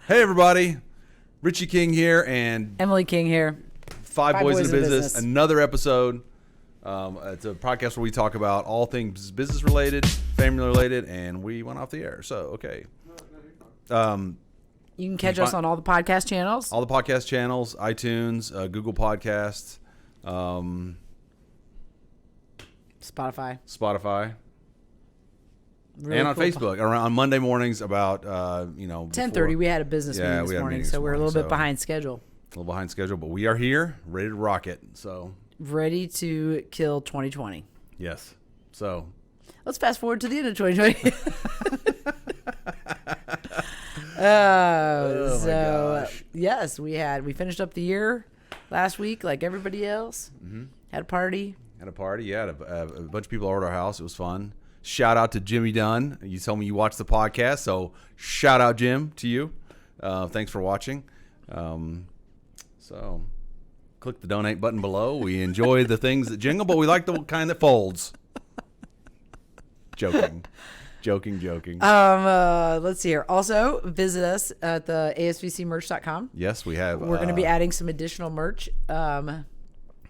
Hey, everybody. Richie King here and Emily King here. Five Boys in the Business. Another episode. It's a podcast where we talk about all things business related, family related, and we went off the air. So, okay. You can catch us on all the podcast channels. All the podcast channels, iTunes, Google Podcasts, Spotify. Really and on Facebook on Monday mornings about 10:30. We had a business meeting this morning, so we're a little bit behind schedule. A little behind schedule, but we are here, ready to rock it. So ready to kill 2020. Yes. So let's fast forward to the end of 2020. Oh my gosh. Yes, we finished up the year last week like everybody else. Mm-hmm. Had a party. Yeah. Had a bunch of people over at our house. It was fun. Shout out to Jimmy Dunn. You told me you watched the podcast, so shout out, Jim, to you. Thanks for watching. So click the donate button below. We enjoy the things that jingle, but we like the kind that folds. Joking. Let's see here. Also, visit us at the asvcmerch.com. Yes, we have. We're going to be adding some additional merch to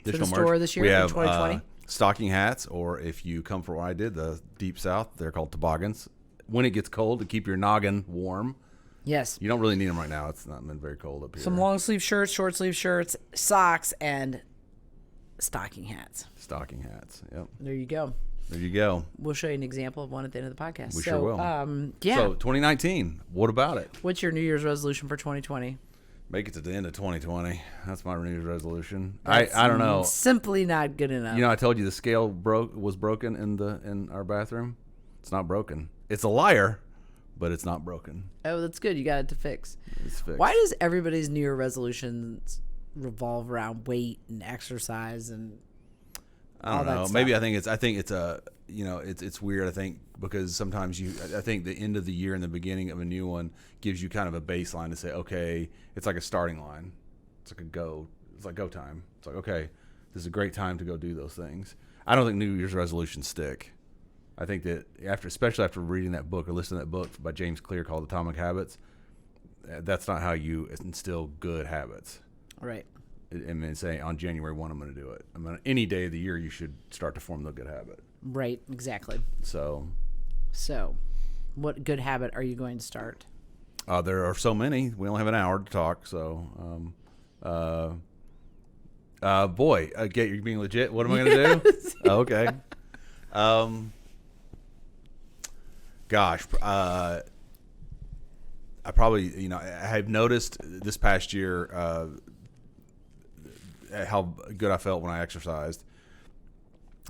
the store this year in 2020. Stocking hats, or if you come from where I did, the Deep South, they're called toboggans. When it gets cold, to keep your noggin warm. Yes. You don't really need them right now. It's not been very cold up here. Some long sleeve shirts, short sleeve shirts, socks, and stocking hats. Yep. There you go. We'll show you an example of one at the end of the podcast. We sure will. Yeah. So 2019, what about it? What's your New Year's resolution for 2020? Make it to the end of 2020. That's my New Year's resolution. I don't know. Simply not good enough. You know, I told you the scale was broken in our bathroom. It's not broken. It's a liar, but it's not broken. Oh, that's good. You got it to fix. It's fixed. Why does everybody's New Year resolutions revolve around weight and exercise and I don't know. Maybe I think it's a it's weird. I think because sometimes I think the end of the year and the beginning of a new one gives you kind of a baseline to say, okay, it's like a starting line. It's like go time. It's like, okay, this is a great time to go do those things. I don't think New Year's resolutions stick. I think that especially after reading that book or listening to that book by James Clear called Atomic Habits, that's not how you instill good habits. Right. And then say on January 1, I'm going to do it. Any day of the year, you should start to form the good habit. Right, exactly. So, what good habit are you going to start? There are so many. We only have an hour to talk. So, boy, you're being legit. What am I going to do? Okay. Gosh, I probably, I have noticed this past year how good I felt when I exercised.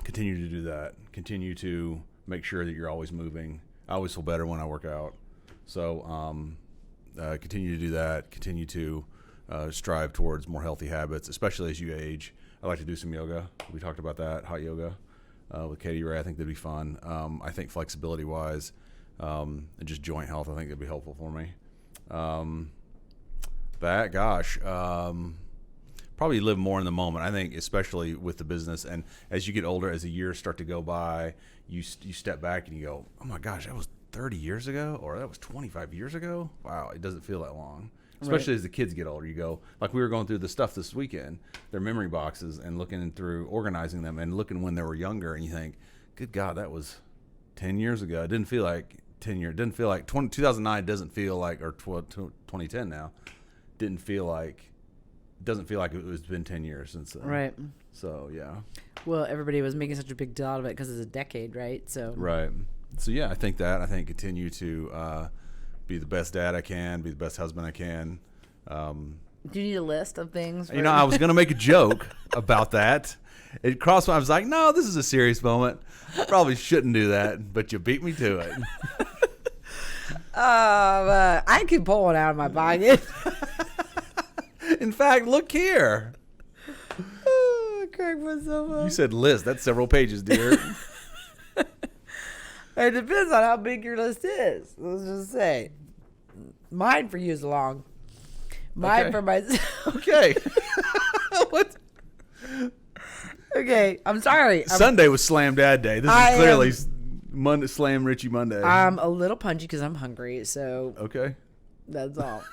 Continue to do that. Continue to make sure that you're always moving. I always feel better when I work out. So continue to do that. Continue to strive towards more healthy habits, especially as you age. I like to do some yoga. We talked about that, hot yoga with Katie Ray. I think that'd be fun. I think flexibility-wise and just joint health, I think it'd be helpful for me. Probably live more in the moment. I think, especially with the business, and as you get older, as the years start to go by, you step back and you go, "Oh my gosh, that was 30 years ago, or that was 25 years ago." Wow, it doesn't feel that long. Especially as the kids get older, you go like we were going through the stuff this weekend, their memory boxes, and looking through, organizing them, and looking when they were younger, and you think, "Good God, that was 10 years ago." It didn't feel like 10 years. It didn't feel like 2009. Doesn't feel like, or 2010 now. Doesn't feel like it's been 10 years since then. Right. So, yeah. Well, everybody was making such a big deal out of it because it's a decade, right? So. Right. So, yeah, I think continue to be the best dad I can, be the best husband I can. Do you need a list of things? I was going to make a joke about that. It crossed my, I was like, no, this is a serious moment. I probably shouldn't do that, but you beat me to it. I could pull one out of my pocket. In fact, look here. I cracked myself up. You said list. That's several pages, dear. It depends on how big your list is. Let's just say. Mine for you is long. Mine for myself. Okay. What? Okay, I'm sorry. Sunday was Slam Dad Day. This is clearly Slam Richie Monday. I'm a little punchy because I'm hungry, so. Okay. That's all.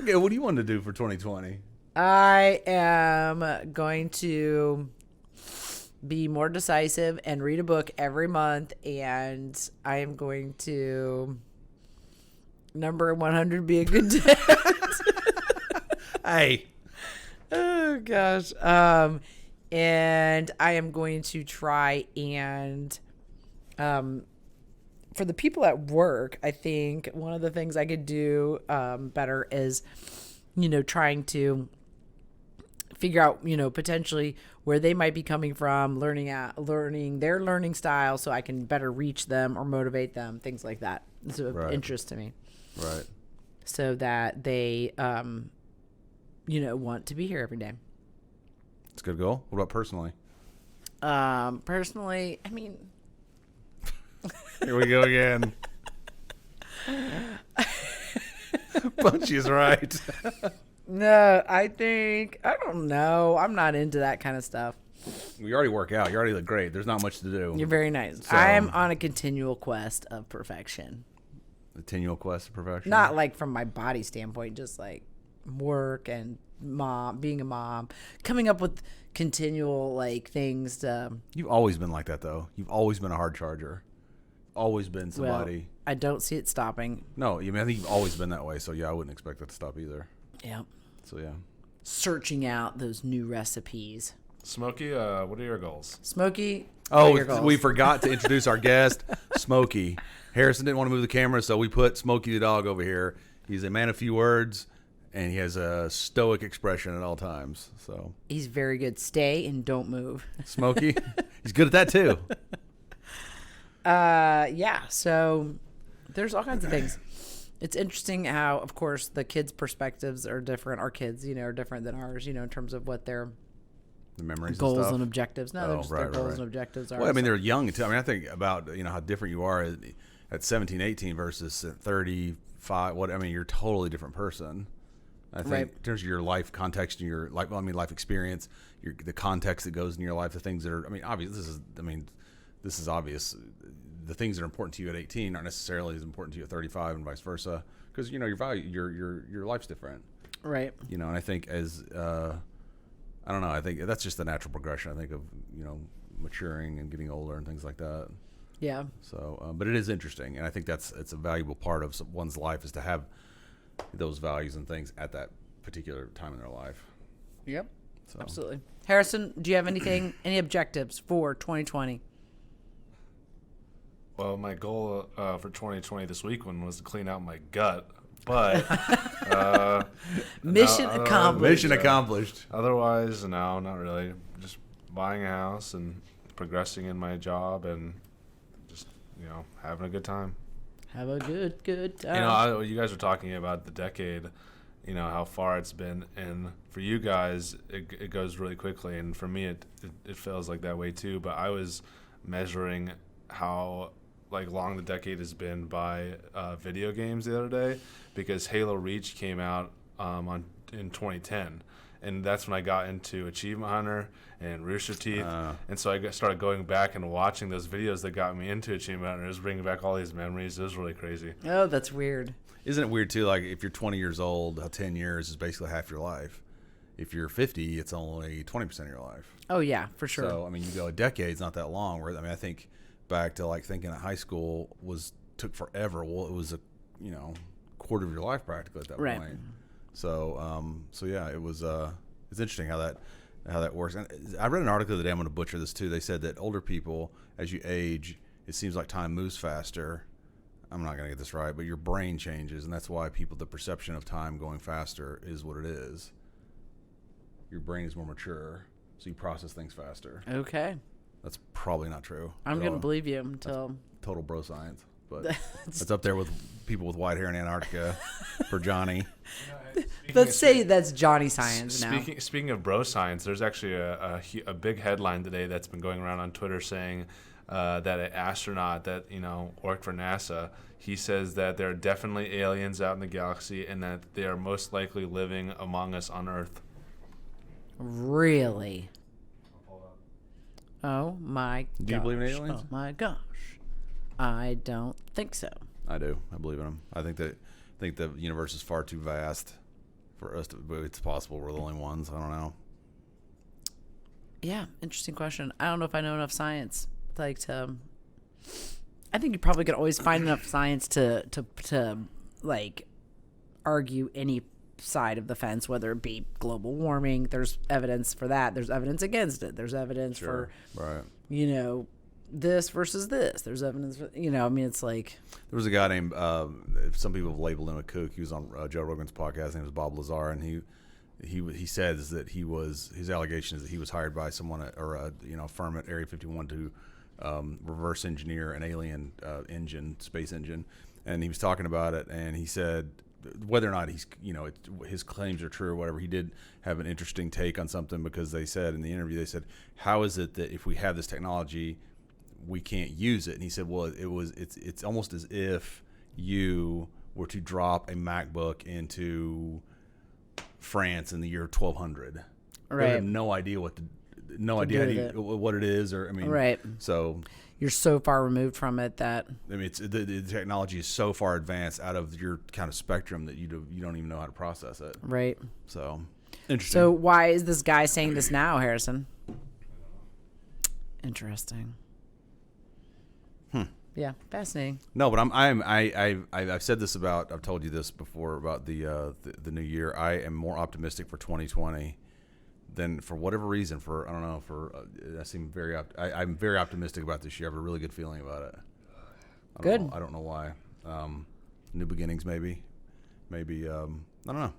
Okay, what do you want to do for 2020? I am going to be more decisive and read a book every month, and I am going to number 100 be a good dad. Hey. Oh gosh. And I am going to try and for the people at work, I think one of the things I could do better is, trying to figure out, potentially where they might be coming from, learning their learning style so I can better reach them or motivate them, things like that. It's of interest to me. Right. So that they, want to be here every day. It's a good goal. What about personally? Personally, I mean... Here we go again. Punchy is right. No, I don't know. I'm not into that kind of stuff. You already work out. You already look great. There's not much to do. You're very nice. So, I am on a continual quest of perfection. A continual quest of perfection? Not like from my body standpoint, just like work and being a mom, coming up with continual like things to... You've always been like that, though. You've always been a hard charger. Always been somebody. Well, I don't see it stopping. No, I think you've always been that way, so yeah, I wouldn't expect that to stop either. Yeah. So yeah. Searching out those new recipes. Smokey, what are your goals? Smokey, Oh, your goals? we forgot to introduce our guest, Smokey. Harrison didn't want to move the camera, so we put Smokey the dog over here. He's a man of few words, and he has a stoic expression at all times. So He's very good. Stay and don't move. Smokey, he's good at that too. Yeah, so there's all kinds of things. It's interesting how, of course, the kids' perspectives are different. Our kids, are different than ours, in terms of what their The memories goals and stuff. and objectives. No, they're just their goals and objectives are. Well, I mean, they're young too. I mean, I think about how different you are at 17, 18 versus at 35. You're a totally different person. I think in terms of your life context and your life experience, the context that goes in your life, the things that are, obvious. This is obvious. The things that are important to you at 18 aren't necessarily as important to you at 35, and vice versa, because your value, your life's different. Right. And I think as I don't know. I think that's just the natural progression. I think of maturing and getting older and things like that. Yeah. So, but it is interesting, and I think it's a valuable part of one's life is to have those values and things at that particular time in their life. Yep. So. Absolutely. Harrison, do you have any objectives for 2020? Well, my goal for 2020 this week was to clean out my gut, but Mission accomplished. Mission accomplished. Otherwise, no, not really. Just buying a house and progressing in my job and just having a good time. Have a good time. You guys were talking about the decade, how far it's been, and for you guys, it goes really quickly, and for me, it feels like that way too. But I was measuring how long the decade has been by video games the other day, because Halo Reach came out in 2010, and that's when I got into Achievement Hunter and Rooster Teeth, and so I started going back and watching those videos that got me into Achievement Hunter. It was bringing back all these memories. It was really crazy. Oh, that's weird. Isn't it weird too? Like if you're 20 years old, how 10 years is basically half your life. If you're 50, it's only 20% of your life. Oh yeah, for sure. So you go a decade's not that long. Where I think back to thinking at high school took forever. Well, it was a quarter of your life practically at that point. So yeah, it was it's interesting how that works. And I read an article the other day. I'm going to butcher this too. They said that older people, as you age, it seems like time moves faster. I'm not going to get this right, but your brain changes, and that's why the perception of time going faster is what it is. Your brain is more mature, so you process things faster. Okay. That's probably not true. I'm going to believe you until... Total bro science. But it's up there with people with white hair in Antarctica for Johnny. Let's say that's Johnny science now. Speaking of bro science, there's actually a big headline today that's been going around on Twitter saying that an astronaut that worked for NASA, he says that there are definitely aliens out in the galaxy and that they are most likely living among us on Earth. Really? Oh my gosh. Do you believe in aliens? Oh my gosh. I don't think so. I do. I believe in them. I think the universe is far too vast for us to. It's possible we're the only ones. I don't know. Yeah, interesting question. I don't know if I know enough science. Like to, I think you probably could always find enough science to like argue any side of the fence, whether it be global warming. There's evidence for that. There's evidence against it. There's evidence for, right. This versus this. There's evidence for, I mean, it's like. There was a guy named, some people have labeled him a kook. He was on Joe Rogan's podcast. His name was Bob Lazar, and he says that his allegation is that he was hired by someone or a firm at Area 51 to reverse engineer an alien space engine, and he was talking about it, and he said whether or not his claims are true or whatever, he did have an interesting take on something, because they said in the interview, they said, how is it that if we have this technology we can't use it? And he said, well, it's almost as if you were to drop a MacBook into France in the year 1200. Right. They have no idea what it is, or right. So you're so far removed from it that it's the technology is so far advanced out of your kind of spectrum that you don't even know how to process it. Right. So interesting. So why is this guy saying this now, Harrison? Interesting. Yeah, fascinating. No, but I've said this I've told you this before about the new year. I am more optimistic for 2020 than, for whatever reason, I don't know, I seem I'm very optimistic about this year. I have a really good feeling about it. I don't know why. New beginnings, maybe I don't know.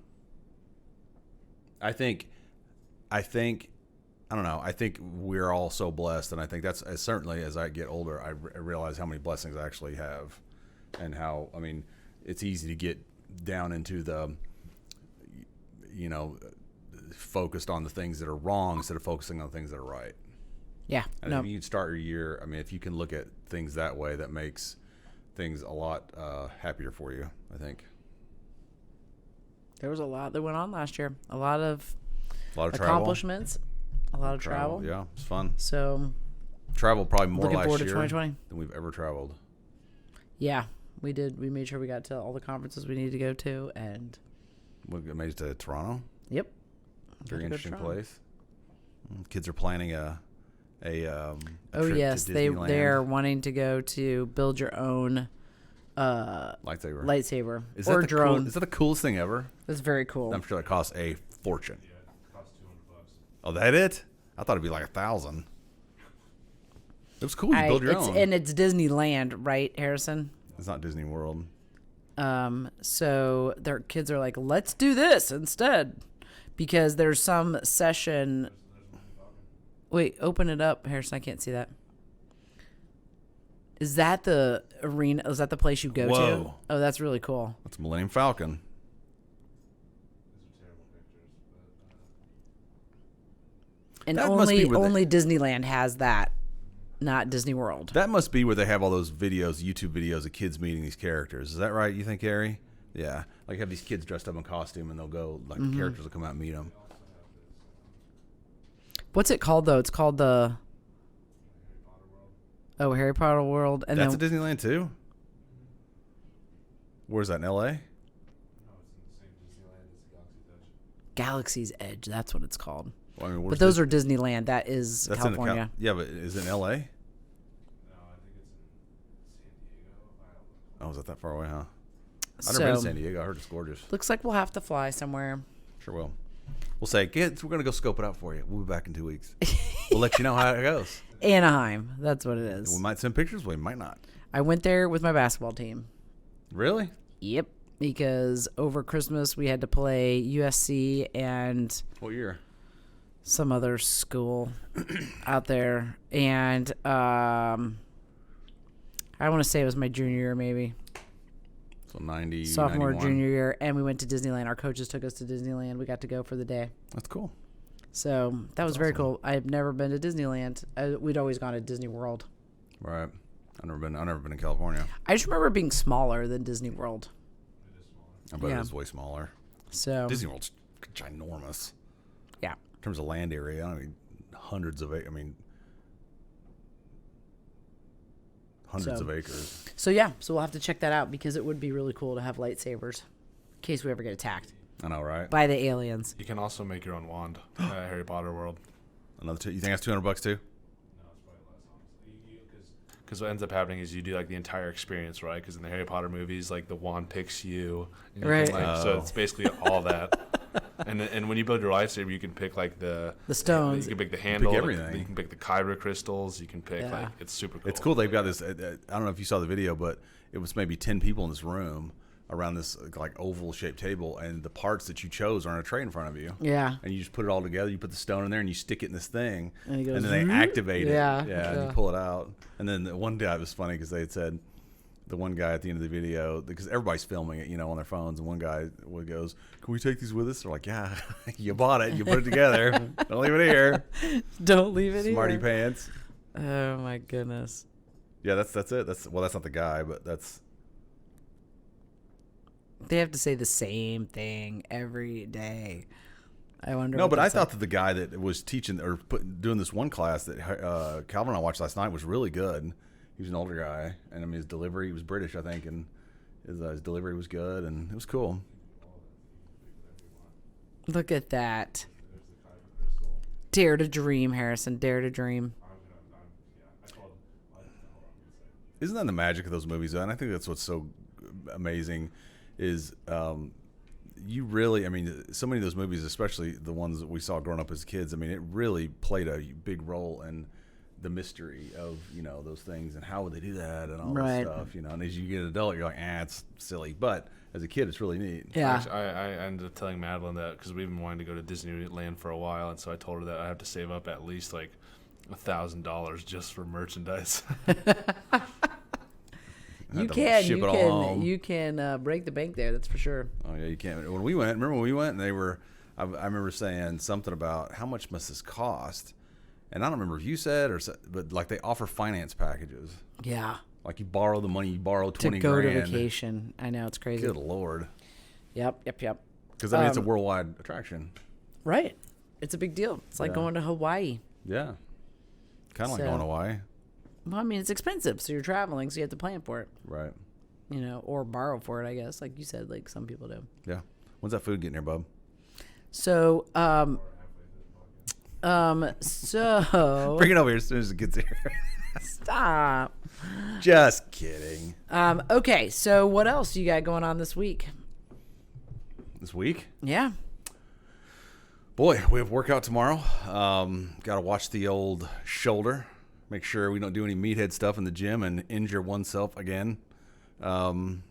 I think I don't know. I think we're all so blessed, and I think that's certainly, as I get older, I realize how many blessings I actually have, and how, it's easy to get down into the, focused on the things that are wrong instead of focusing on the things that are right. Yeah. And if you start your year, if you can look at things that way, that makes things a lot happier for you, I think. There was a lot that went on last year. A lot of Travel. accomplishments. A lot of travel. Yeah, it's fun. So travel probably more looking last forward to year 2020 than we've ever traveled. Yeah, we did. We made sure we got to all the conferences we needed to go to, and We made it to Toronto. Yep. Very interesting place. Kids are planning a oh trip yes, to they're Disneyland. wanting to go to build your own lightsaber Is or that drone. is that the coolest thing ever? That's very cool. I'm sure that costs a fortune. Yeah, it costs $200. Oh, that it? I thought it'd be like $1,000. It was cool. You build your own. And it's Disneyland, right, Harrison? It's not Disney World. So their kids are like, let's do this instead, because there's some session. Wait, open it up, Harrison. I can't see that. Is that the arena? Is that the place you go to? Whoa. Oh, that's really cool. That's Millennium Falcon. These are terrible pictures, but And That must be where only Disneyland has that, not Disney World. That must be where they have all those videos, YouTube videos of kids meeting these characters. Is that right, you think, Harry? Yeah. Like have these kids dressed up in costume and they'll go, like the characters will come out and meet them. What's it called, though? It's called the... Oh, Harry Potter World. And That's then, at Disneyland too? Where's that, in L.A.? no, it's in the same Disneyland as Galaxy's Galaxy's Edge. Edge. That's what it's called. Well, I mean, But those are Disneyland. That is that's California. yeah, but is it in L.A.? No, I think it's in San Diego. I don't know. Oh, is that far away, huh? I've So, never been to San Diego. I heard it's gorgeous. looks like we'll have to fly somewhere. Sure will. We'll say, kids, we're going to go scope it out for you. We'll be back in 2 weeks. We'll let you know how it goes. Anaheim. That's what it is. We might send pictures. We might not. I went there with my basketball team. Really? Yep. Because over Christmas we had to play USC and What year? some other school out there. And I want to say it was my junior year, maybe. So 90, Sophomore, 91. junior year. And we went to Disneyland. Our coaches took us to Disneyland. We got to go for the day. That's cool. So that was very awesome. cool. I've never been to Disneyland. We'd always gone to Disney World. Right. I've never been in California. I just remember it being smaller than Disney World. It is smaller. I bet Yeah. it is way smaller. So Disney World's ginormous. yeah. In terms of land area, hundreds of hundreds of acres. So yeah, so we'll have to check that out because it would be really cool to have lightsabers in case we ever get attacked I know, right? by the aliens. You can also make your own wand at Harry Potter World. Another two. You think that's $200 too? Because what ends up happening is you do like the entire experience, right? Because in the Harry Potter movies, like the wand picks you, and you Right. can, like, so it's basically all that. And when you build your lightsaber, you can pick like the stones. You can pick the handle. everything. You can pick the kyber crystals. You can pick Yeah. like it's super cool. It's cool. They've got this. I don't know if you saw the video, but it was maybe 10 people in this room around this like oval shaped table, and the parts that you chose are on a tray in front of you. Yeah. And you just put it all together. You put the stone in there, and you stick it in this thing, And it goes, then they activate it. Yeah, And yeah. you pull it out. And then the one guy, it was funny because they had said, the one guy at the end of the video, because everybody's filming it, on their phones, and one guy goes, "Can we take these with us?" They're like, "Yeah, you bought it, you put it together. Don't leave it here." Don't leave it Smarty here. pants. Oh my goodness. Yeah, that's it. That's not the guy, but that's. They have to say the same thing every day. I wonder. No, what but I that's thought that the guy that was teaching or doing this one class that Calvin and I watched last night was really good. He was an older guy, and I mean his delivery, he was British, I think, and his delivery was good, and it was cool. Look at that. Dare to dream, Harrison. Dare to dream. Isn't that the magic of those movies? And I think that's what's so amazing is you really, I mean, so many of those movies, especially the ones that we saw growing up as kids, I mean, it really played a big role in the mystery of, those things and how would they do that and all Right. that stuff, and as you get an adult, you're like, it's silly. But as a kid, it's really neat. Yeah. Actually, I ended up telling Madeline that because we've been wanting to go to Disneyland for a while, and so I told her that I have to save up at least like $1,000 just for merchandise. You to can. ship You it all can. home. You can break the bank there. That's for sure. Oh yeah, you can't. When we went, remember when we went, and they were, I remember saying something about how much must this cost, and I don't remember if you said but like they offer finance packages. Yeah. Like you borrow the money, you borrow To 20 go grand. to vacation. I know it's crazy. Good Lord. Yep. Because I mean, it's a worldwide attraction. Right. It's a big deal. It's like Yeah. going to Hawaii. Yeah. Kind of like So- going to Hawaii. Well, I mean, it's expensive, so you're traveling, so you have to plan for it, Right. or borrow for it, I guess, like you said, like some people do. Yeah. When's that food getting here, bub? So, Bring it over here as soon as it gets here. stop. Just kidding. Okay, so what else you got going on this week? This week? Yeah. Boy, we have workout tomorrow. Got to watch the old shoulder. Make sure we don't do any meathead stuff in the gym and injure oneself again. Going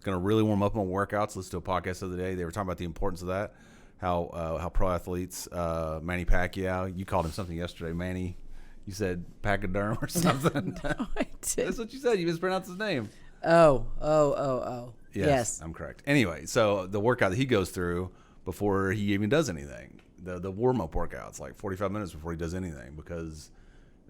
to really warm up on workouts. Listen to a podcast the other day. They were talking about the importance of that. How pro athletes, Manny Pacquiao, you called him something yesterday, Manny. You said pachyderm or something. No, I That's did. what you said. You mispronounced his name. Oh. Yes. I'm correct. Anyway, so the workout that he goes through before he even does anything, the warm-up workouts, like 45 minutes before he does anything, because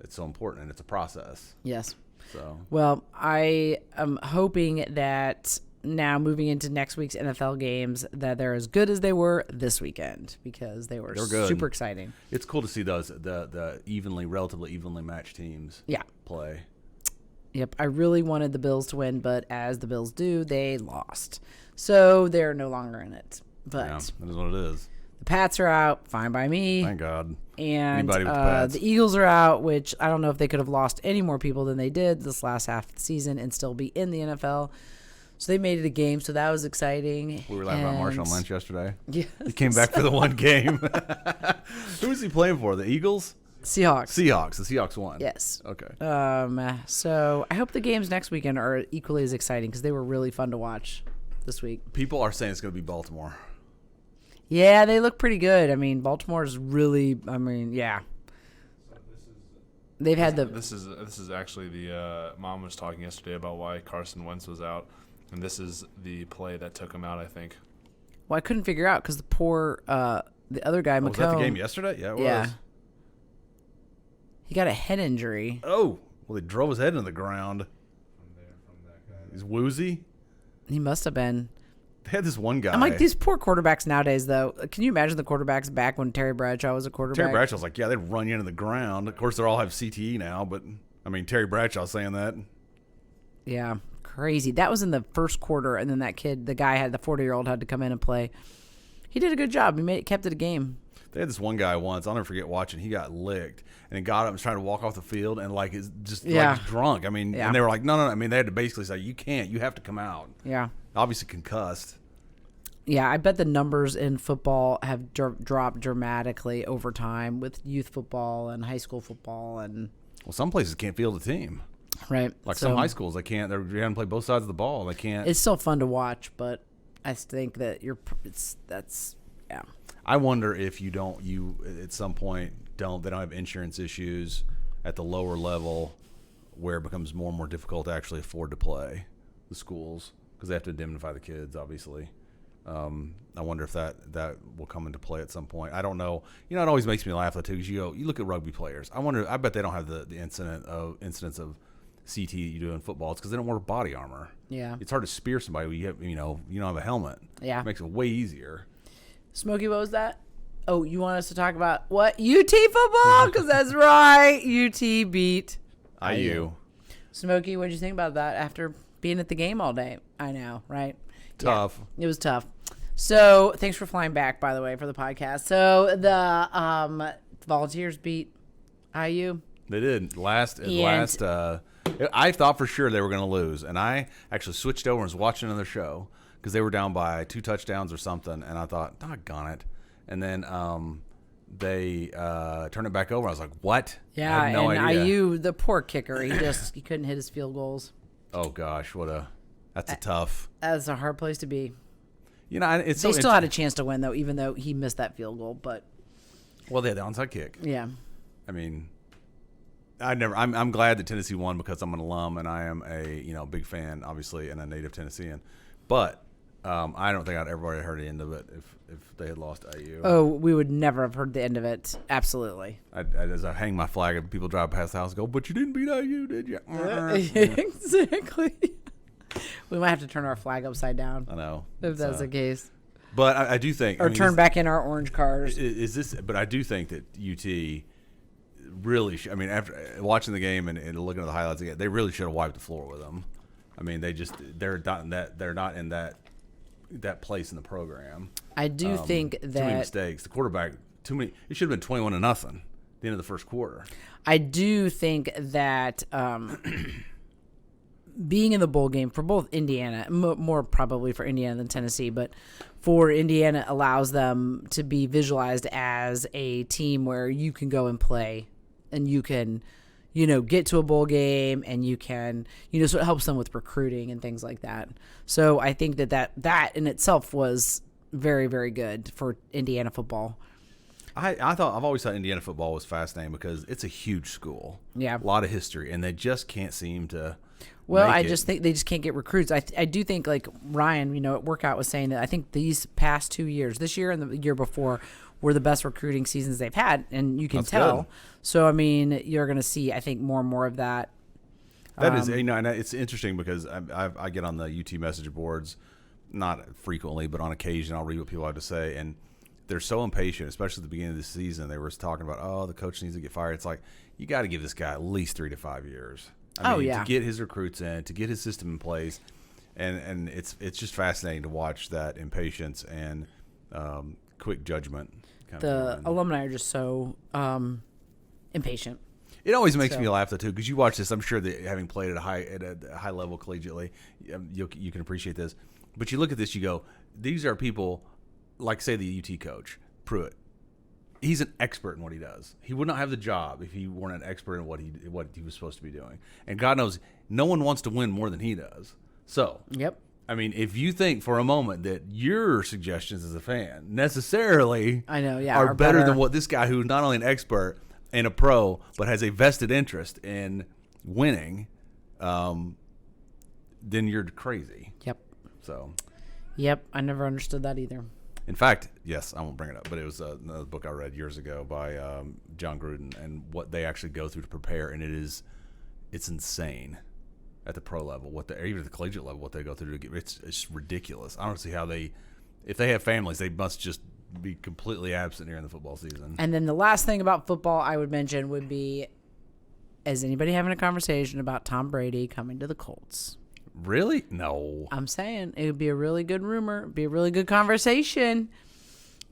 it's so important and it's a process. Yes. So Well, I am hoping that now moving into next week's NFL games that they're as good as they were this weekend because they were good. super exciting. it's cool to see those the relatively evenly matched teams Yeah. play. Yep. I really wanted the Bills to win, but as the Bills do, they lost. So they're no longer in it. But Yeah, that is what it is. the Pats are out, fine by me. Thank God. And Anybody with the Pats. the Eagles are out, which I don't know if they could have lost any more people than they did this last half of the season and still be in the NFL. So they made it a game, so that was exciting. We were laughing about And- Marshawn Lynch yesterday. Yes. He came back for the one game. Who was he playing for? The Eagles? Seahawks. Seahawks. The Seahawks won. Yes. Okay. So I hope the games next weekend are equally as exciting because they were really fun to watch this week. People are saying it's going to be Baltimore. Yeah, they look pretty good. I mean, Baltimore's really. I mean, yeah. They've had the. This is actually the mom was talking yesterday about why Carson Wentz was out, and this is the play that took him out. I think. Well, I couldn't figure out because the poor the other guy, Oh, was that the McComb. game yesterday? Yeah, it was. Yeah. He got a head injury. Oh, well, they drove his head into the ground. He's woozy. He must have been. They had this one guy. I'm like, these poor quarterbacks nowadays, though. Can you imagine the quarterbacks back when Terry Bradshaw was a quarterback? Terry Bradshaw's like, yeah, they'd run you into the ground. Of course, they all have CTE now, but I mean, Terry Bradshaw saying that. Yeah, crazy. That was in the first quarter, and then the 40-year-old had to come in and play. He did a good job. Kept it a game. They had this one guy once, I'll never forget watching, he got licked and he got up and was trying to walk off the field and like is just like drunk. I mean, and they were like, no. I mean, they had to basically say, you have to come out. Yeah. Obviously concussed. Yeah, I bet the numbers in football have dropped dramatically over time with youth football and high school football. And well, some places can't field a team. Right. Like some high schools, they can't. They're having to play both sides of the ball. They can't. It's still fun to watch, but I think that yeah. I wonder if you at some point they don't have insurance issues at the lower level where it becomes more and more difficult to actually afford to play the schools because they have to indemnify the kids, obviously. I wonder if that will come into play at some point. I don't know. It always makes me laugh though too because you look at rugby players. I bet they don't have the incidence of CT that you do in football. It's because they don't wear body armor. Yeah, it's hard to spear somebody when you don't have a helmet. Yeah, it makes it way easier. Smokey, what was that? Oh, you want us to talk about what? UT football? Because that's right. UT beat IU. Smokey, what did you think about that after being at the game all day? I know, right? Tough. Yeah, it was tough. So thanks for flying back, by the way, for the podcast. So the Volunteers beat IU. They did. I thought for sure they were going to lose, and I actually switched over and was watching another show because they were down by 2 touchdowns or something, and I thought, doggone it. And then they turned it back over. I was like, what? Yeah, I had no idea. IU, the poor kicker, he couldn't hit his field goals. Oh, gosh, that's a tough. That's a hard place to be. They still had a chance to win, though, even though he missed that field goal. But well, they had the onside kick. Yeah. I mean, I'm glad that Tennessee won because I'm an alum and I am a big fan, obviously, and a native Tennessean. But I don't think I'd ever heard the end of it if they had lost IU. Oh, we would never have heard the end of it. Absolutely. As I hang my flag and people drive past the house and go, but you didn't beat IU, did you? Exactly. We might have to turn our flag upside down. I know. If that's the case. But I do think. Or turn back in our orange cars. But I do think that UT really after watching the game and looking at the highlights again, they really should have wiped the floor with them. I mean, they're not in that place in the program. I do think that too many mistakes. The quarterback too many. It should have been 21-0 at the end of the first quarter. I do think that being in the bowl game for both Indiana, more probably for Indiana than Tennessee, but for Indiana allows them to be visualized as a team where you can go and play and you can, get to a bowl game and you can, so it helps them with recruiting and things like that. So I think that in itself was very, very good for Indiana football. I've always thought Indiana football was fascinating because it's a huge school. Yeah. A lot of history, and they just can't seem to. Well, I just think they just can't get recruits. I do think, like Ryan, at Workout was saying that I think these past 2 years, this year and the year before, were the best recruiting seasons they've had, and you can That's tell. Good. So, you're going to see, I think, more and more of that. That is, and it's interesting because I get on the UT message boards, not frequently, but on occasion, I'll read what people have to say, and they're so impatient, especially at the beginning of the season. They were talking about, the coach needs to get fired. It's like, you got to give this guy at least 3 to 5 years. To get his recruits in, to get his system in place, and it's just fascinating to watch that impatience and quick judgment. The alumni are just so impatient. It always makes me laugh though too, because you watch this. I'm sure that having played at a high level collegiately, you can appreciate this. But you look at this, you go, these are people like, say, the UT coach Pruitt. He's an expert in what he does. He would not have the job if he weren't an expert in what he was supposed to be doing. And God knows, no one wants to win more than he does. So, yep. If you think for a moment that your suggestions as a fan necessarily are better than what this guy, who's not only an expert and a pro, but has a vested interest in winning, then you're crazy. Yep. So. Yep. I never understood that either. In fact, yes, I won't bring it up, but it was another book I read years ago by John Gruden, and what they actually go through to prepare, and it's insane at the pro level, even at the collegiate level, what they go through to get. It's ridiculous. I don't see how if they have families, they must just be completely absent during the football season. And then the last thing about football I would mention would be is anybody having a conversation about Tom Brady coming to the Colts? Really? No. I'm saying it would be a really good rumor, be a really good conversation.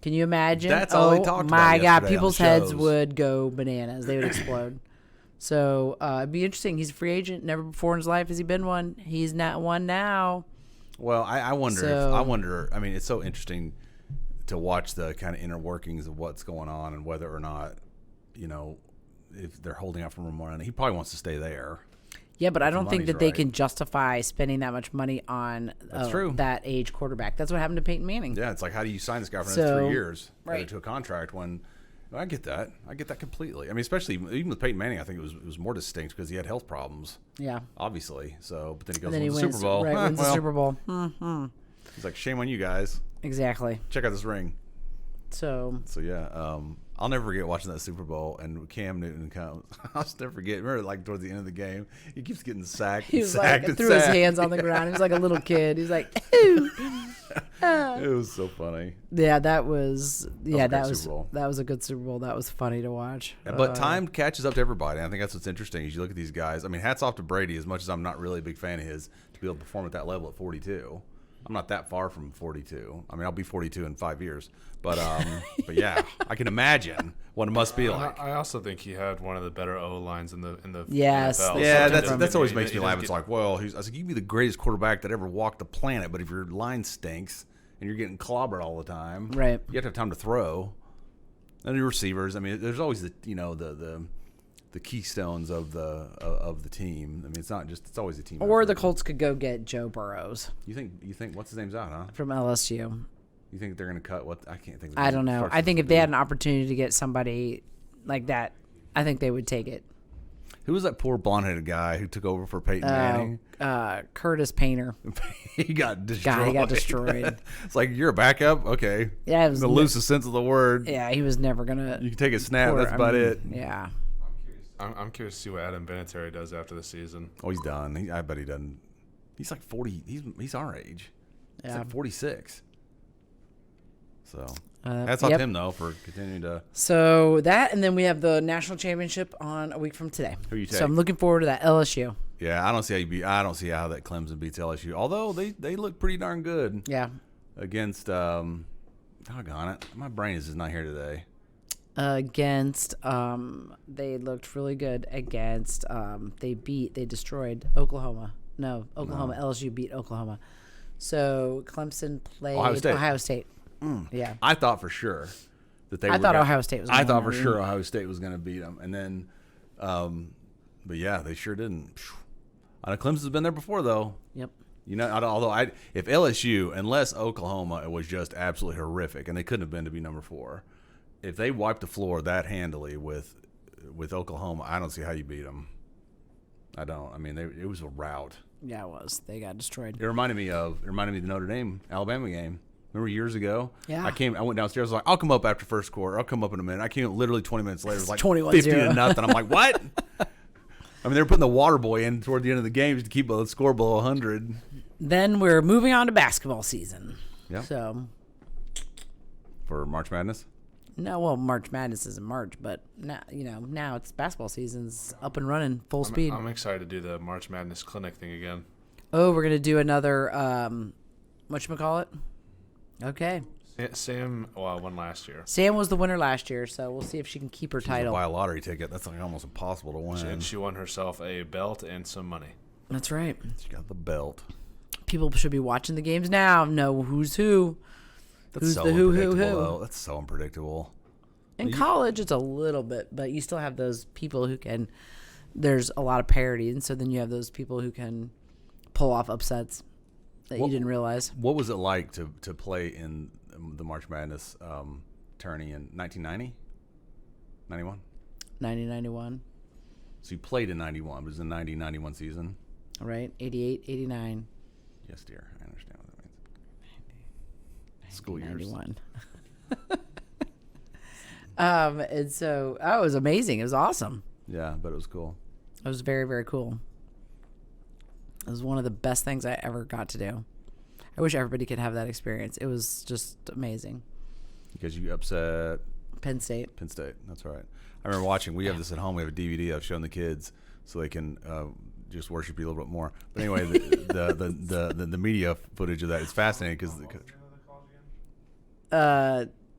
Can you imagine? That's all they talked about my God, yesterday on people's the heads shows. would go bananas. They would explode. So it'd be interesting. He's a free agent. Never before in his life has he been one. He's not one now. Well, I wonder. So- I wonder. I mean, it's so interesting to watch the kind of inner workings of what's going on and whether or not, if they're holding out for more money. He probably wants to stay there. Yeah, but I don't think money's that they right. can justify spending that much money on true. that age quarterback. That's what happened to Peyton Manning. Yeah, it's like, how do you sign this guy for the So, next 3 years right. to a contract when? I get that. I get that completely. I mean, especially even with Peyton Manning, I think it was more distinct because he had health problems. Yeah. Obviously. So, but then he goes And then to he the wins, Super Bowl. right, wins the Well, Super Bowl. Mm-hmm. He's like, shame on you guys. Exactly. Check out this ring. So So yeah, I'll never forget watching that Super Bowl and Cam Newton comes. I'll just never forget. Remember, like towards the end of the game, he keeps getting sacked. he and was sacked like, and threw his sacked. hands on the ground. He was like a little kid. He's like, ooh. It was so funny. Yeah, that was a great that was Super Bowl. that was a good Super Bowl. That was funny to watch. But time catches up to everybody. I think that's what's interesting. As you look at these guys, I mean, hats off to Brady. As much as I'm not really a big fan of his, to be able to perform at that level at 42. I'm not that far from 42. I mean, I'll be 42 in 5 years. But yeah, I can imagine what it must be like. I also think he had one of the better O lines in the Yes. NFL. Yeah, Something that's always He makes me doesn't laugh. get- It's like, well, I was like, you can be the greatest quarterback that ever walked the planet, but if your line stinks and you're getting clobbered all the time, Right. You have to have time to throw. And your receivers, I mean, there's always the keystones of the team. I mean, it's always a team. Or the effort. Colts could go get Joe Burrows You think what's his name's out, huh? from LSU. You think they're gonna cut what? I can't think. I don't know. I think if they had an opportunity to get somebody like that, I think they would take it. Who was that poor blonde-headed guy who took over for Peyton Manning? Curtis Painter. He got destroyed. God, he got destroyed. It's like, you're a backup, okay? Yeah, it was In the loosest sense of the word. Yeah, he was never gonna. You can take a snap. That's about it. Yeah. I'm curious to see what Adam Vinatieri does after the season. Oh, he's done. I bet he doesn't. He's like 40. He's our age. He's Yeah. like 46. So Uh, that's off yep. him though for continuing to. So that, and then we have the national championship on a week from today. Who you take? So I'm looking forward to that. LSU. Yeah, I don't see how you beat. I don't see how that Clemson beats LSU. Although they look pretty darn good Yeah. against. Doggone it, my brain is just not here today. Against they looked really good against they destroyed Oklahoma. No, Oklahoma. LSU beat Oklahoma. So Clemson played Ohio State. Yeah. I thought for sure that they. I were thought gonna- Ohio State was I gonna thought for win. sure Ohio State was going to beat them, and then, but yeah, they sure didn't. I know Clemson's been there before though. Yep. Although if LSU, unless Oklahoma, it was just absolutely horrific, and they couldn't have been to be number 4. If they wiped the floor that handily with Oklahoma, I don't see how you beat them. I don't. I mean, it was a rout. Yeah, it was. They got destroyed. It reminded me of the Notre Dame Alabama game. Remember years ago? Yeah. I went downstairs. I was like, I'll come up after first quarter. I'll come up in a minute. I came literally 20 minutes later. It was like 21-0. 50-0. I'm like, what? I mean, they were putting the water boy in toward the end of the game just to keep the score below 100. Then we're moving on to basketball season. Yeah. So For March Madness. no, well, March Madness is in March, but now it's basketball season's up and running full speed. I'm excited to do the March Madness clinic thing again. Oh, we're gonna do another whatchamacallit? Okay. Sam won last year. Sam was the winner last year, so we'll see if she can keep her She's title. buy a lottery ticket. That's like almost impossible to win. And she won herself a belt and some money. That's right. She got the belt. People should be watching the games now. Know who's who. That's Who's so the who? unpredictable, though. That's so unpredictable. In college, it's a little bit, but you still have those people who can. There's a lot of parity, and so then you have those people who can pull off upsets that you didn't realize. What was it like to play in the March Madness tourney in 1990? 91? 90-91, So you played in 91. It was the 90-91 season. right? 88, 89, Yes, dear. I understand what that means. School years. 91. And so it was amazing. It was awesome. Yeah, but it was cool. It was very, very cool. It was one of the best things I ever got to do. I wish everybody could have that experience. It was just amazing. Because you upset Penn State. Penn State. That's right. I remember watching. We have this at home. We have a DVD I've shown the kids so they can just worship you a little bit more. But anyway, the media footage of that is fascinating because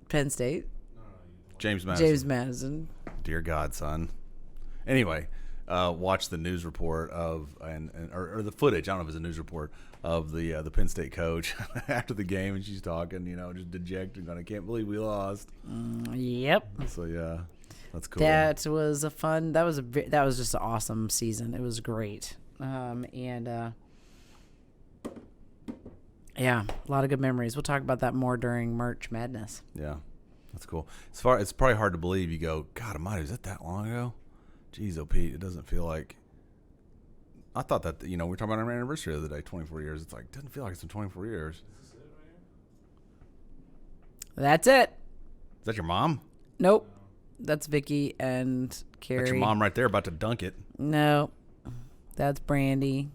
Penn State. James Madison. James Madison. Dear God, son. Anyway, watch the news report of or the footage. I don't know if it's a news report of the Penn State coach after the game, and she's talking, just dejected, going, "I can't believe we lost." Yep. So yeah, that's cool. That was a fun. That was just an awesome season. It was great, yeah, a lot of good memories. We'll talk about that more during March Madness. Yeah, that's cool. It's probably hard to believe. You go, God Almighty, was that long ago? Jeez, oh Pete, it doesn't feel like. I thought that we were talking about our anniversary the other day, 24 years. It's like it doesn't feel like it's been 24 years. Is this it right here? That's it. Is that your mom? Nope. That's Vicky and Carrie. That's your mom right there, about to dunk it. No, that's Brandy.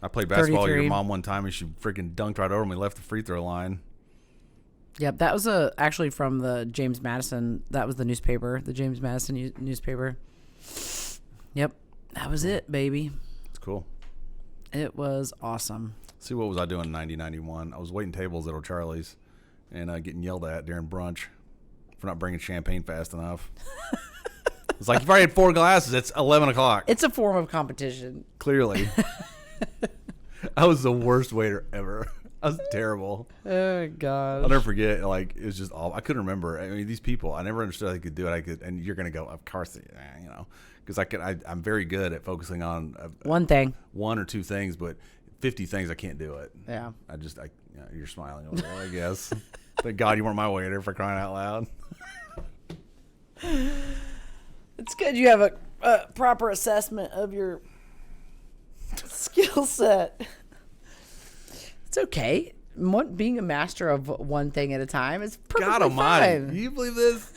I played basketball with 33. your mom one time, and she freaking dunked right over me, left the free throw line. Yep, that was actually from the James Madison. That was the newspaper, the James Madison newspaper. Yep, that was it, baby. It's cool. It was awesome. See, what was I doing in 1991? I was waiting tables at O'Charlie's and getting yelled at during brunch for not bringing champagne fast enough. It's like, you've already had 4 glasses. It's 11 o'clock. It's a form of competition. Clearly. I was the worst waiter ever. I was terrible. Oh, gosh. I'll never forget. Like, it was just all. I couldn't remember. I mean, these people, I never understood how they could do it. And you're going to go, of course, because I'm very good at focusing on one thing, 1 or 2 things, but 50 things I can't do it. Yeah. You're smiling over there, I guess. Thank God you weren't my waiter, for crying out loud. It's good you have a proper assessment of your skill set. It's okay. Being a master of one thing at a time is perfectly God almighty. fine. Do you believe this?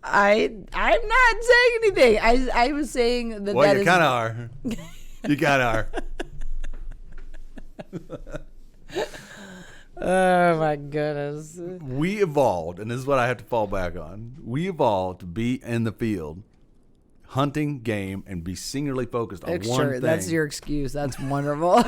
I'm not saying anything. I was saying that. Well, that you kind of are. You kind of are. Oh my goodness. We evolved, and this is what I have to fall back on. We evolved to be in the field, hunting game, and be singularly focused on one thing. That's your excuse. That's wonderful.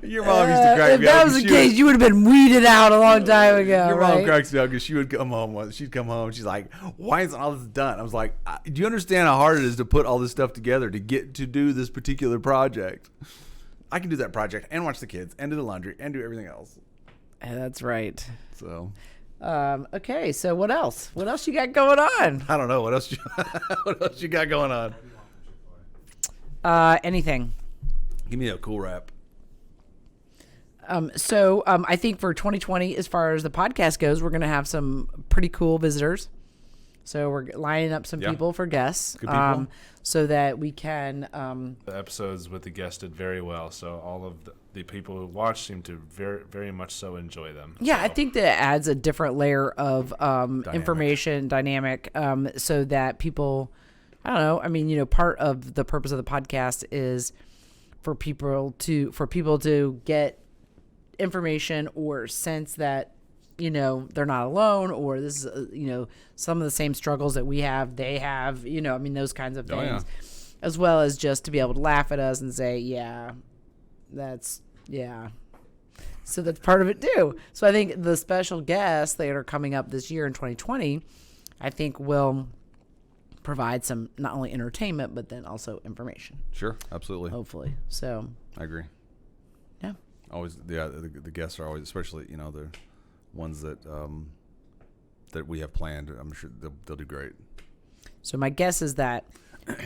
Your mom used to crack if me up. that was the case, you would have been weeded out a long time ago. Your right? mom cracks me up because she would come home. She'd come home. She's like, "Why isn't all this done?" I was like, "Do you understand how hard it is to put all this stuff together to get to do this particular project? I can do that project and watch the kids and do the laundry and do everything else." That's right. So, okay. So what else? What else you got going on? I don't know what else. What else you got going on? Anything. Give me a cool rap. I think for 2020, as far as the podcast goes, we're going to have some pretty cool visitors. So we're lining up some people for guests, Good people. so that we can. The episodes with the guests did very well, so all of the people who watch seem to very, very much so enjoy them. Yeah, so. I think that adds a different layer of information, dynamic, so that people. I don't know. I mean, part of the purpose of the podcast is for people to get information or sense that they're not alone, or this is some of the same struggles that we have, they have, those kinds of things. As well as just to be able to laugh at us and say, so that's part of it too. So I think the special guests that are coming up this year in 2020, I think will provide some not only entertainment but then also information. Sure, absolutely. Hopefully. So I agree. Yeah. Always, the guests are always, especially the ones that that we have planned. I'm sure they'll do great. So my guess is that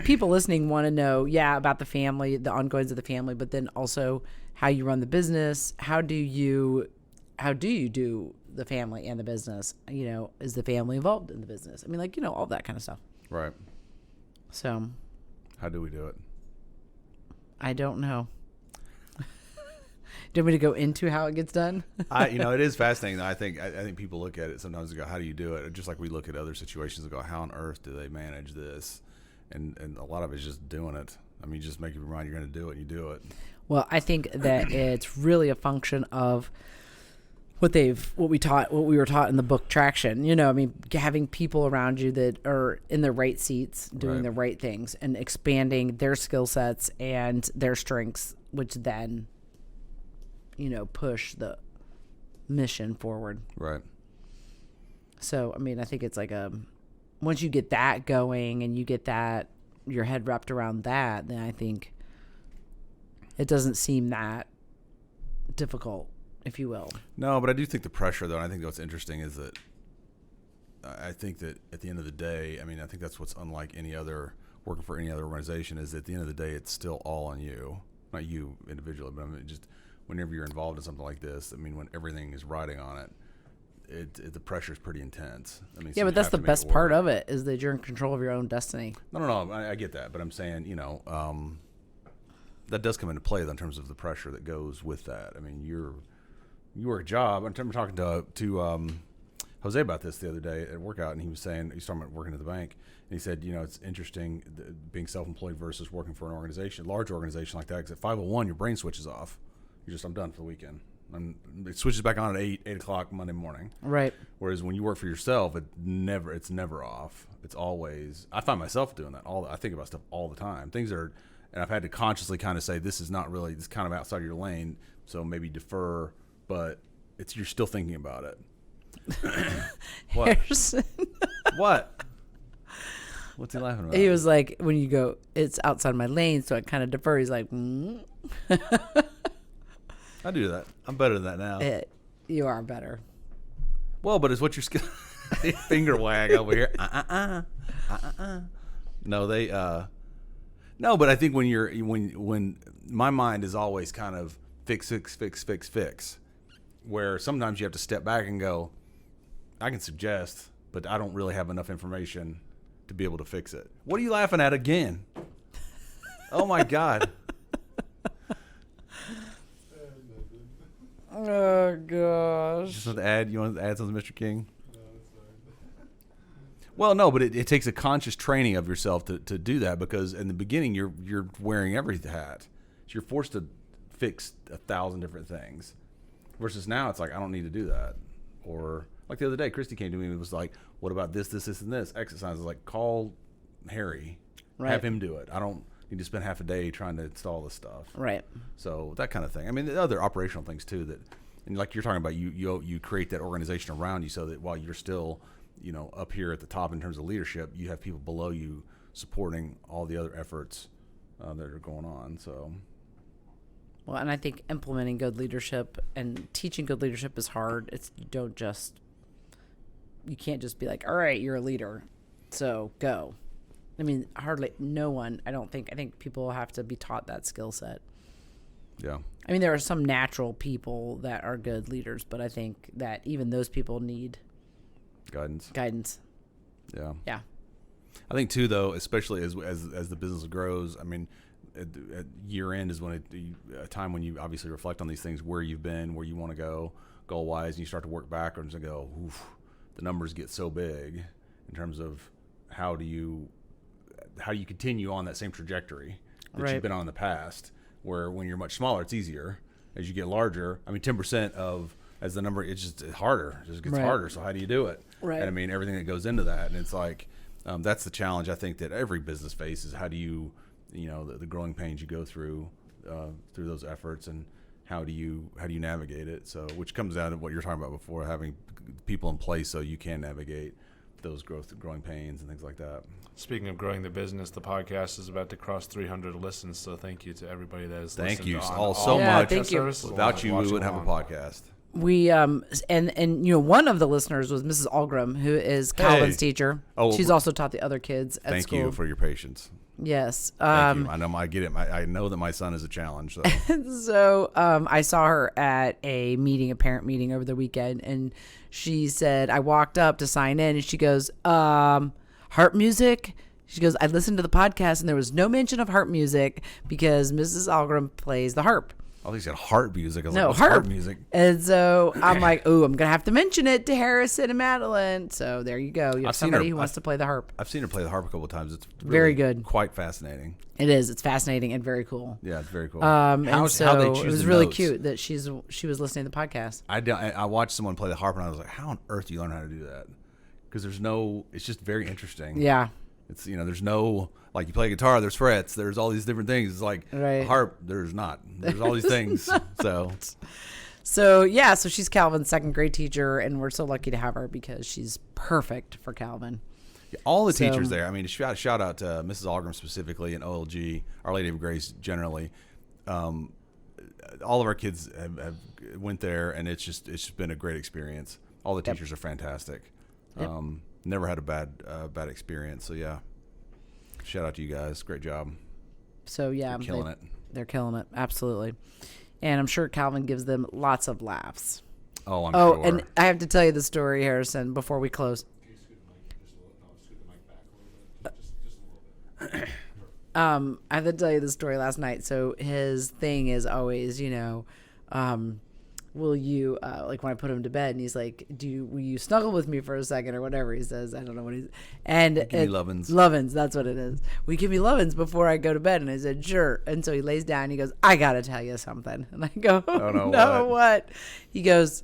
people listening want to know, about the family, the ongoings of the family, but then also how you run the business. How do you do the family and the business? Is the family involved in the business? I mean, all that kind of stuff. Right. So. How do we do it? I don't know. Do you want me to go into how it gets done? It is fascinating. I think people look at it sometimes and go, "How do you do it?" Just like we look at other situations and go, "How on earth do they manage this?" And a lot of it's just doing it. I mean, just make up your mind you're going to do it, and you do it. Well, I think that it's really a function of what we were taught in the book Traction. I mean, having people around you that are in the right seats, doing the right things, and expanding their skill sets and their strengths, which then, push the mission forward. Right. So, I mean, I think it's like once you get that going and you get that, your head wrapped around that, then I think it doesn't seem that difficult, if you will. No, but I do think the pressure, though, and I think what's interesting is that I think that at the end of the day, I mean, I think that's what's unlike working for any other organization, is at the end of the day, it's still all on you. Not you individually, but I mean, just whenever you're involved in something like this, I mean, when everything is riding on it, the pressure is pretty intense. I mean, yeah, so but that's the best part of it, is that you're in control of your own destiny. No, I get that, but I'm saying, that does come into play in terms of the pressure that goes with that. I mean, you work a job. I'm talking to Jose about this the other day at workout, and he was talking about working at the bank, and he said, it's interesting being self-employed versus working for an large organization like that, because at 5:01 your brain switches off. I'm done for the weekend. It switches back on at 8 o'clock Monday morning. Right. Whereas when you work for yourself, it's never off. It's always. I find myself doing that. I think about stuff all the time. And I've had to consciously kind of say, this is kind of outside of your lane, so maybe defer, but you're still thinking about it. What? Harrison. What? What's he laughing about? He was like, when you go, it's outside my lane, so I kind of defer. He's like, I do that. I'm better than that now. You are better. Well, but it's what your skill. Finger wag over here. No, no, but I think when my mind is always kind of fix, where sometimes you have to step back and go, I can suggest, but I don't really have enough information to be able to fix it. What are you laughing at again? Oh my God. Oh gosh. You want to add something, Mr. King? No, it's fine. Well, no, but it takes a conscious training of yourself to do that, because in the beginning you're wearing every hat. So you're forced to fix 1,000 different things. Versus now it's like, I don't need to do that. Or like the other day, Christy came to me and was like, what about this, and this? Exercises, like, call Harry. Right. Have him do it. I don't need to spend half a day trying to install this stuff. Right. So that kind of thing. I mean, the other operational things too, that, and like you're talking about, you create that organization around you so that while you're still, up here at the top in terms of leadership, you have people below you supporting all the other efforts that are going on. So. Well, and I think implementing good leadership and teaching good leadership is hard. You can't just be like, all right, you're a leader, so go. I mean, hardly no one, I think people have to be taught that skill set. Yeah. I mean, there are some natural people that are good leaders, but I think that even those people need guidance. Yeah. Yeah. I think too, though, especially as the business grows, I mean, at year end is when a time when you obviously reflect on these things, where you've been, where you want to go goal wise, and you start to work backwards and go, oof, the numbers get so big in terms of how do you continue on that same trajectory that you've been on in the past, where when you're much smaller, it's easier. As you get larger, I mean, 10% as the number, it's harder. It just gets harder. So how do you do it? Right. And I mean, everything that goes into that. And it's like, that's the challenge I think that every business faces. How do you, the growing pains you go through those efforts, and how do you navigate it? So, which comes out of what you're talking about before, having people in place so you can navigate those growing pains and things like that. Speaking of growing the business, the podcast is about to cross 300 listens, so thank you to everybody that has listened. Thank you all so much. Thank you. Without you, we wouldn't have a podcast. We and one of the listeners was Mrs. Alghrim, who is Calvin's teacher. Oh, she's also taught the other kids at school. Thank you for your patience. Yes. Thank you. I know. I get it. I know that my son is a challenge. So, so I saw her at a parent meeting over the weekend, and she said, I walked up to sign in, and she goes, harp music? She goes, I listened to the podcast, and there was no mention of harp music because Mrs. Alghrim plays the harp. Oh, he's got harp music. I was No, like, what's harp. harp music? And so I'm like, oh, I'm gonna have to mention it to Harrison and Madeline. So there you go. You have I've seen somebody her- who wants to play the harp. I've seen her play the harp a couple of times. It's really Very good. Quite fascinating. It is. It's fascinating and very cool. Yeah, it's very cool. And how so they it choose was the really notes. cute that she was listening to the podcast. I watched someone play the harp and I was like, how on earth do you learn how to do that? Because it's just very interesting. Yeah. It's, there's no, like you play guitar, there's frets, there's all these different things. It's like Right. harp, there's not. There's all these things. So yeah, so she's Calvin's second grade teacher, and we're so lucky to have her because she's perfect for Calvin. All the So- teachers there. I mean, shout out to Mrs. Alghrim specifically and OLG, Our Lady of Grace generally. All of our kids have went there, and it's just been a great experience. All the teachers are fantastic. Yep. Never had a bad experience. So yeah, shout out to you guys. Great job. So yeah, You're killing it. They're killing it, absolutely. And I'm sure Calvin gives them lots of laughs. Oh, I'm Oh, sure. and I have to tell you the story, Harrison, before we close. I have to tell you the story last night. So his thing is always, will you, like when I put him to bed and he's like, will you snuggle with me for a second or whatever he says. I don't know what he's, and Give me lovin's. Lovin's, that's what it is. Will you give me lovin's before I go to bed? And I said, sure. And so he lays down and he goes, I got to tell you something. And I go, Oh, no, no, what? what? He goes,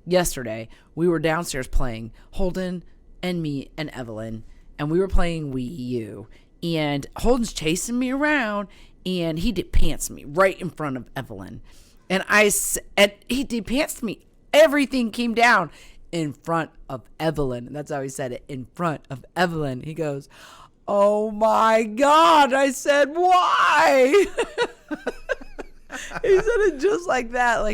yesterday we were downstairs playing, Holden and me and Evelyn, and we were playing Wii U. And Holden's chasing me around, and he de-pants me right in front of Evelyn. And he de-pantsed me. Everything came down in front of Evelyn. And that's how he said it, in front of Evelyn. He goes, oh my God. I said, why? He said it just like that,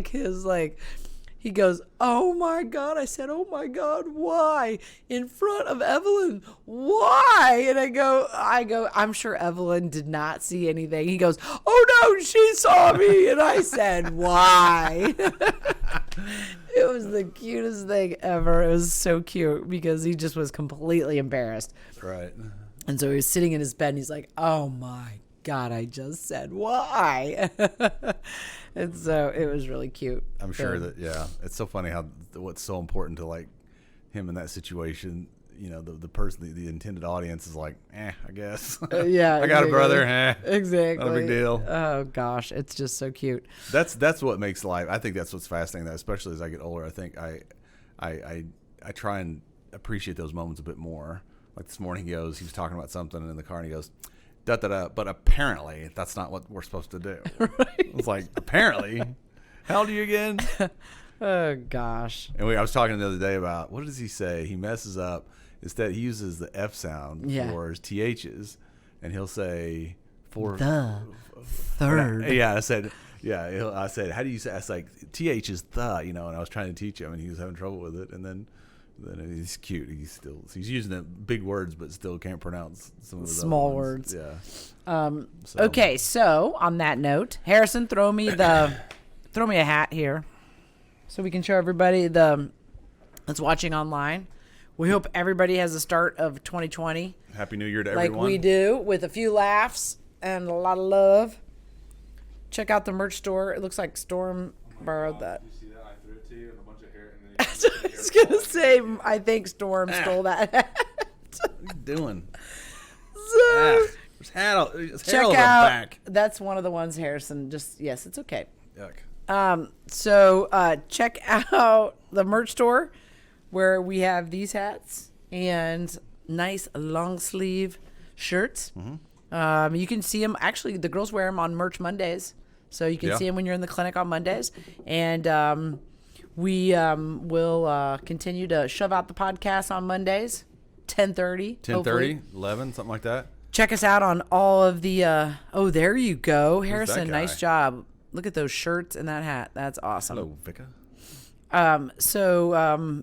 he goes, oh my God. I said, oh my God, why? In front of Evelyn, why? And I go, I'm sure Evelyn did not see anything. He goes, oh no, she saw me. And I said, why? It was the cutest thing ever. It was so cute because he just was completely embarrassed. Right. And so he was sitting in his bed and he's like, oh my God, I just said why. And so it was really cute. I'm sure that, yeah, it's so funny how what's so important to like him in that situation. The person, the intended audience is like, I guess. Yeah, I got exactly. a brother. Exactly. Not a big deal. Oh gosh, it's just so cute. That's what makes life. I think that's what's fascinating. That especially as I get older, I think I try and appreciate those moments a bit more. Like this morning, he was talking about something in the car, and he goes, da da da. But apparently, that's not what we're supposed to do. Right. It's like, apparently, how old are you again? Oh gosh. And I was talking the other day about, what does he say? He messes up. Instead, he uses the F sound for his THs, and he'll say for The third. I said, how do you say? I was like, TH is the, and I was trying to teach him, and he was having trouble with it. And then he's cute. He's using the big words, but still can't pronounce some of the Small other words. ones. Yeah. Okay, so on that note, Harrison, throw me a hat here, so we can show everybody that's watching online. We hope everybody has a start of 2020 Happy New Year to like everyone. we do, with a few laughs and a lot of love. Check out the merch store. It looks like Storm borrowed that. You see that? I threw it to you and a bunch of hair. And I was gonna say, I think Storm stole that hat. What are you doing? So There's hair all check over out. the back. That's one of the ones, Harrison. Yes, it's okay. Yuck. So check out the merch store where we have these hats and nice long sleeve shirts. Mm-hmm. You can see them. Actually, the girls wear them on Merch Mondays, so you can see them when you're in the clinic on Mondays. And we will continue to shove out the podcast on Mondays, 10:30. 10:30, 11, something like that. Check us out on all of the. Oh, there you go, that Harrison. guy? Nice job. Look at those shirts and that hat. That's awesome. Hello, Vika.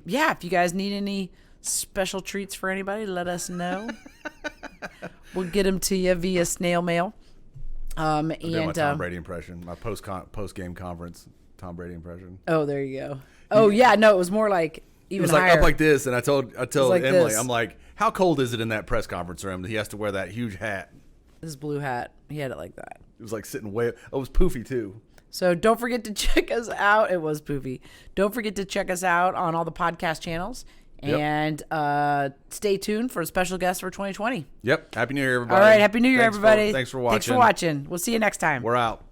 Yeah, if you guys need any special treats for anybody, let us know. We'll get them to you via snail mail. I'm doing my Tom Brady impression. My post game conference Tom Brady impression. Oh, there you go. Oh yeah, no, it was more like It even was like higher. up like this, and I told like Emily, this. I'm like, how cold is it in that press conference room that he has to wear that huge hat? This blue hat. He had it like that. It was like sitting way. Oh, it was poofy too. So don't forget to check us out. It was poofy. Don't forget to check us out on all the podcast channels. Yep. And stay tuned for a special guest for 2020. Yep. Happy New Year, everybody. All right. Happy New Year, everybody. Thanks for watching. Thanks for watching. We'll see you next time. We're out.